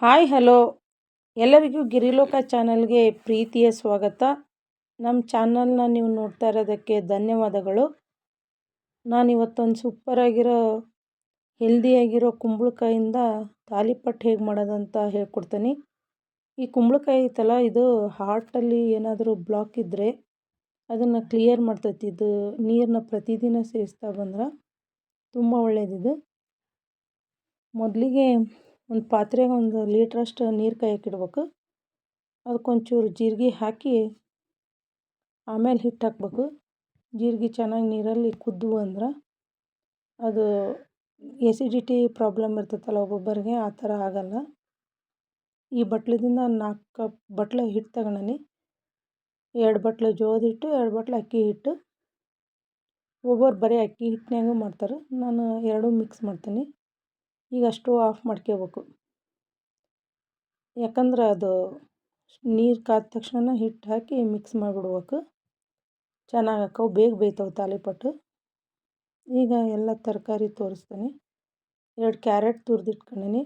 Hi hello ಎಲ್ಲರಿಗೂ ಗಿರಿಲೋಕ ಚಾನಲ್ಗೆ ಪ್ರೀತಿಯ ಸ್ವಾಗತ. ನಮ್ಮ ಚಾನಲ್ನ ನೀವು ನೋಡ್ತಾ ಇರೋದಕ್ಕೆ ಧನ್ಯವಾದಗಳು. ನಾನಿವತ್ತೊಂದು ಸೂಪರಾಗಿರೋ ಹೆಲ್ದಿಯಾಗಿರೋ ಕುಂಬಳಕಾಯಿಂದ ತಾಲಿಪಟ್ಟು ಹೇಗೆ ಮಾಡೋದಂತ ಹೇಳ್ಕೊಡ್ತೀನಿ. ಈ ಕುಂಬಳಕಾಯಿ ಐತಲ್ಲ, ಇದು ಹಾರ್ಟಲ್ಲಿ ಏನಾದರೂ ಬ್ಲಾಕ್ ಇದ್ದರೆ ಅದನ್ನು ಕ್ಲಿಯರ್ ಮಾಡ್ತೈತಿ. ಇದು ನೀರನ್ನ ಪ್ರತಿದಿನ ಸೇವಿಸ್ತಾ ಬಂದ್ರೆ ತುಂಬ ಒಳ್ಳೆಯದಿದು. ಮೊದಲಿಗೆ ಒಂದು ಪಾತ್ರೆಗೆ 1 ಲೀಟ್ರಷ್ಟು ನೀರು ಕಾಯಕ್ಕಿಡ್ಬೇಕು. ಅದಕ್ಕೊಂಚೂರು ಜೀರಿಗೆ ಹಾಕಿ ಆಮೇಲೆ ಹಿಟ್ಟು ಹಾಕ್ಬೇಕು. ಜೀರಿಗೆ ಚೆನ್ನಾಗಿ ನೀರಲ್ಲಿ ಕುದ್ದು ಅಂದ್ರೆ ಅದು ಎಸಿಡಿಟಿ ಪ್ರಾಬ್ಲಮ್ ಇರ್ತೈತಲ್ಲ ಒಬ್ಬೊಬ್ಬರಿಗೆ, ಆ ಥರ ಆಗಲ್ಲ. ಈ ಬಟ್ಲದಿಂದ 4 ಕಪ್ ಬಟ್ಲು ಹಿಟ್ಟು ತಗೊಂಡೀನಿ. 2 ಬಟ್ಲು ಜೋಳದ ಹಿಟ್ಟು, 2 ಬಟ್ಲು ಅಕ್ಕಿ ಹಿಟ್ಟು. ಒಬ್ಬೊಬ್ರು ಬರೀ ಅಕ್ಕಿ ಹಿಟ್ಟಿನಾಗೂ ಮಾಡ್ತಾರೆ, ನಾನು ಎರಡೂ ಮಿಕ್ಸ್ ಮಾಡ್ತೀನಿ. ಈಗ ಸ್ಟವ್ ಆಫ್ ಮಾಡ್ಕೋಬೇಕು, ಯಾಕಂದ್ರೆ ಅದು ನೀರು ಕಾದ ತಕ್ಷಣ ಹಿಟ್ಟು ಹಾಕಿ ಮಿಕ್ಸ್ ಮಾಡಿಬಿಡ್ಬೇಕು. ಚೆನ್ನಾಗಿ ಹಾಕವು, ಬೇಗ ಬೇಯ್ತವೆ ತಾಲಿಪಟ್ಟು. ಈಗ ಎಲ್ಲ ತರಕಾರಿ ತೋರಿಸ್ತೀನಿ. 2 ಕ್ಯಾರೆಟ್ ತುರಿದಿಟ್ಕೊಂಡೀನಿ,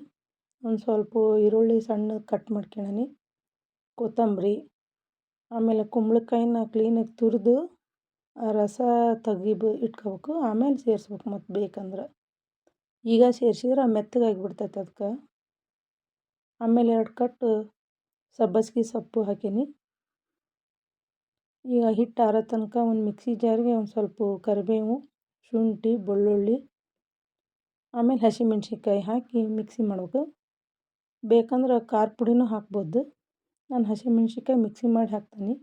ಒಂದು ಸ್ವಲ್ಪ ಈರುಳ್ಳಿ ಸಣ್ಣ ಕಟ್ ಮಾಡ್ಕೊಂಡೀನಿ, ಕೊತ್ತಂಬರಿ, ಆಮೇಲೆ ಕುಂಬಳಕಾಯಿನ ಕ್ಲೀನಾಗಿ ತುರಿದು ಆ ರಸ ಇಟ್ಕೋಬೇಕು. ಆಮೇಲೆ ಸೇರಿಸ್ಬೇಕು ಮತ್ತು ಬೇಕಂದ್ರೆ. ಈಗ ಸೇರಿಸಿದ್ರೆ ಮೆತ್ತಗಾಗಿಬಿಡ್ತೈತೆ ಅದಕ್ಕೆ. ಆಮೇಲೆ 2 ಕಟ್ಟು ಸಬ್ಬಸಿಗೆ ಸೊಪ್ಪು ಹಾಕೀನಿ. ಈಗ ಹಿಟ್ಟು ಆರೋ ತನಕ ಒಂದು ಮಿಕ್ಸಿ ಜಾರಿಗೆ ಒಂದು ಸ್ವಲ್ಪ ಕರಿಬೇವು, ಶುಂಠಿ, ಬೆಳ್ಳುಳ್ಳಿ, ಆಮೇಲೆ ಹಸಿಮೆಣ್ಸಿನ್ಕಾಯಿ ಹಾಕಿ ಮಿಕ್ಸಿ ಮಾಡ್ಬೇಕು. ಬೇಕಂದ್ರೆ ಖಾರ ಪುಡಿನೂ ಹಾಕ್ಬೋದು. ನಾನು ಹಸಿಮೆಣ್ಸಿನ್ಕಾಯಿ ಮಿಕ್ಸಿ ಮಾಡಿ ಹಾಕ್ತೀನಿ.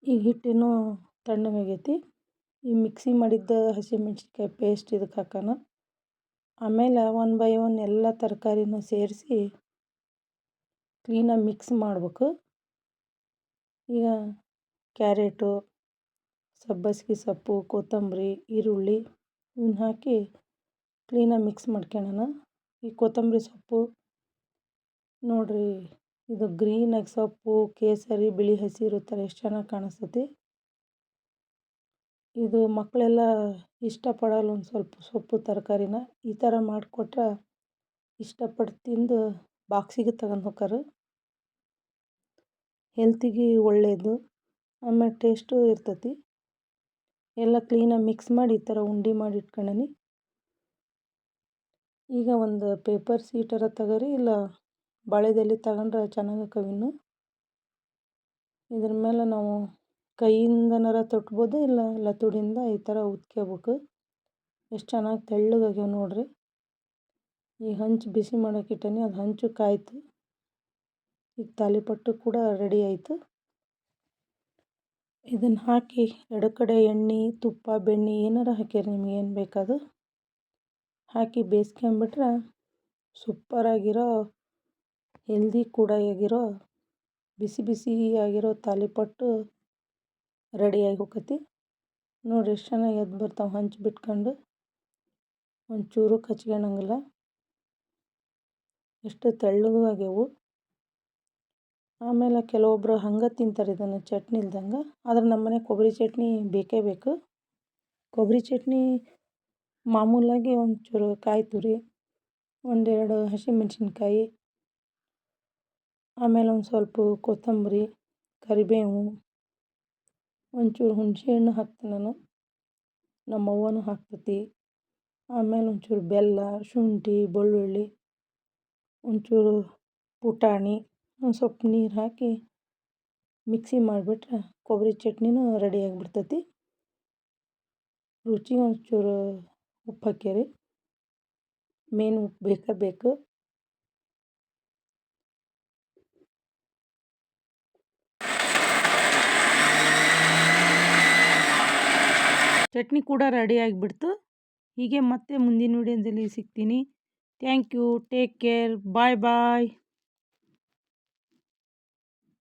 ಈ ಹಿಟ್ಟಿನೂ ತಣ್ಣಗಾಗೈತಿ. ಈ ಮಿಕ್ಸಿ ಮಾಡಿದ್ದ ಹಸಿಮೆಣ್ಸಿನ್ಕಾಯಿ ಪೇಸ್ಟ್ ಇದಕ್ಕೆ ಹಾಕೋಣ. ಆಮೇಲೆ 1 ಬೈ 1 ಎಲ್ಲ ತರಕಾರಿನ ಸೇರಿಸಿ ಕ್ಲೀನಾಗಿ ಮಿಕ್ಸ್ ಮಾಡ್ಬೇಕು. ಈಗ ಕ್ಯಾರೆಟು, ಸಬ್ಬಸಿಗೆ ಸೊಪ್ಪು, ಕೊತ್ತಂಬರಿ, ಈರುಳ್ಳಿ ಇವನ್ನ ಹಾಕಿ ಕ್ಲೀನಾಗಿ ಮಿಕ್ಸ್ ಮಾಡ್ಕೊಳ್ಳೋಣ. ಈ ಕೊತ್ತಂಬರಿ ಸೊಪ್ಪು ನೋಡಿರಿ, ಇದು ಗ್ರೀನಾಗಿ ಸೊಪ್ಪು ಕೇಸರಿ ಬಿಳಿ ಹಸಿರು ಥರ ಎಷ್ಟು ಚೆನ್ನಾಗಿ ಕಾಣಿಸ್ತೈತಿ. ಇದು ಮಕ್ಕಳೆಲ್ಲ ಇಷ್ಟಪಡಲ್ಲ ಒಂದು ಸ್ವಲ್ಪ ಸೊಪ್ಪು ತರಕಾರಿನ. ಈ ಥರ ಮಾಡಿಕೊಟ್ರೆ ಇಷ್ಟಪಟ್ಟು ತಿಂದು ಬಾಕ್ಸಿಗೆ ತಗೊಂಡು ಹೋಗ್ತಾರೆ. ಹೆಲ್ತಿಗೆ ಒಳ್ಳೆಯದು, ಆಮೇಲೆ ಟೇಸ್ಟು ಇರ್ತೈತಿ. ಎಲ್ಲ ಕ್ಲೀನಾಗಿ ಮಿಕ್ಸ್ ಮಾಡಿ ಈ ಥರ ಉಂಡೆ ಮಾಡಿ ಇಟ್ಕೊಂಡೀನಿ. ಈಗ ಒಂದು ಪೇಪರ್ ಸೀಟರ ತಗೋರಿ, ಇಲ್ಲ ಬಾಳೆದೆಲೆ ತಗೊಂಡ್ರೆ ಚೆನ್ನಾಗಕ್ಕವಿನ್ನು. ಇದ್ರ ಮೇಲೆ ನಾವು ಕೈಯಿಂದನಾರ ತೊಟ್ಬೋದು, ಇಲ್ಲ ಲತುಡಿಯಿಂದ ಈ ಥರ ಉತ್ಕೋಬೇಕು. ಎಷ್ಟು ಚೆನ್ನಾಗಿ ತೆಳ್ಳಗಾಗ್ಯಾವ ನೋಡ್ರಿ. ಈ ಹಂಚು ಬಿಸಿ ಮಾಡೋಕೆ ಇಟ್ಟೀನಿ, ಅದು ಹಂಚು ಕಾಯ್ತು. ಈಗ ತಾಲಿಪಟ್ಟು ಕೂಡ ರೆಡಿ ಆಯಿತು. ಇದನ್ನು ಹಾಕಿ 2 ಕಡೆ ಎಣ್ಣೆ, ತುಪ್ಪ, ಬೆಣ್ಣೆ ಏನಾರ ಹಾಕಿರಿ ನಿಮಗೇನು ಬೇಕಾದು ಹಾಕಿ ಬೇಯಿಸ್ಕೊಂಬಿಟ್ರೆ ಸೂಪರಾಗಿರೋ ಹೆಲ್ದಿ ಕೂಡ ಆಗಿರೋ ಬಿಸಿ ಬಿಸಿಯಾಗಿರೋ ತಾಲಿಪಟ್ಟು ರೆಡಿಯಾಗಿ ಹೋಗತಿ. ನೋಡಿರಿ ಎಷ್ಟು ಚೆನ್ನಾಗಿ ಎದ್ದು ಬರ್ತಾವೆ ಹಂಚು ಬಿಟ್ಕೊಂಡು, ಒಂಚೂರು ಕಚ್ಕೊಳಂಗಿಲ್ಲ, ಎಷ್ಟು ತೆಳ್ಳಗೂ ಆಗ್ಯಾವು. ಆಮೇಲೆ ಕೆಲವೊಬ್ಬರು ಹಂಗೆ ತಿಂತಾರೆ ಇದನ್ನು ಚಟ್ನಿ ಇಲ್ದಂಗೆ, ಆದ್ರೆ ನಮ್ಮ ಮನೆ ಕೊಬ್ಬರಿ ಚಟ್ನಿ ಬೇಕೇ ಬೇಕು. ಕೊಬ್ಬರಿ ಚಟ್ನಿ ಮಾಮೂಲಾಗಿ ಒಂಚೂರು ಕಾಯಿ ತುರಿ, 1-2 ಹಸಿಮೆಣ್ಸಿನ್ಕಾಯಿ, ಆಮೇಲೆ ಒಂದು ಸ್ವಲ್ಪ ಕೊತ್ತಂಬರಿ, ಕರಿಬೇವು, ಒಂಚೂರು ಹುಣಸೆಹಣ್ಣು ಹಾಕ್ತೀನಿ ನಾನು, ನಮ್ಮವ್ವನೂ ಹಾಕ್ತೈತಿ. ಆಮೇಲೆ ಒಂಚೂರು ಬೆಲ್ಲ, ಶುಂಠಿ, ಬೆಳ್ಳುಳ್ಳಿ, ಒಂಚೂರು ಪುಟಾಣಿ, ಒಂದು ಸ್ವಲ್ಪ ನೀರು ಹಾಕಿ ಮಿಕ್ಸಿ ಮಾಡಿಬಿಟ್ರೆ ಕೊಬ್ಬರಿ ಚಟ್ನಿನೂ ರೆಡಿಯಾಗಿಬಿಡ್ತೈತಿ. ರುಚಿಗೆ ಒಂಚೂರು ಉಪ್ಪು ಹಾಕ್ಯಾರಿ, ಮೇನ್ ಉಪ್ಪು ಬೇಕೇ ಬೇಕು. ಚಟ್ನಿ ಕೂಡ ರೆಡಿಯಾಗಿಬಿಡ್ತು. ಹೀಗೆ ಮತ್ತೆ ಮುಂದಿನ ವಿಡಿಯೋದಲ್ಲಿ ಸಿಗ್ತೀನಿ. Thank you, take care, bye bye.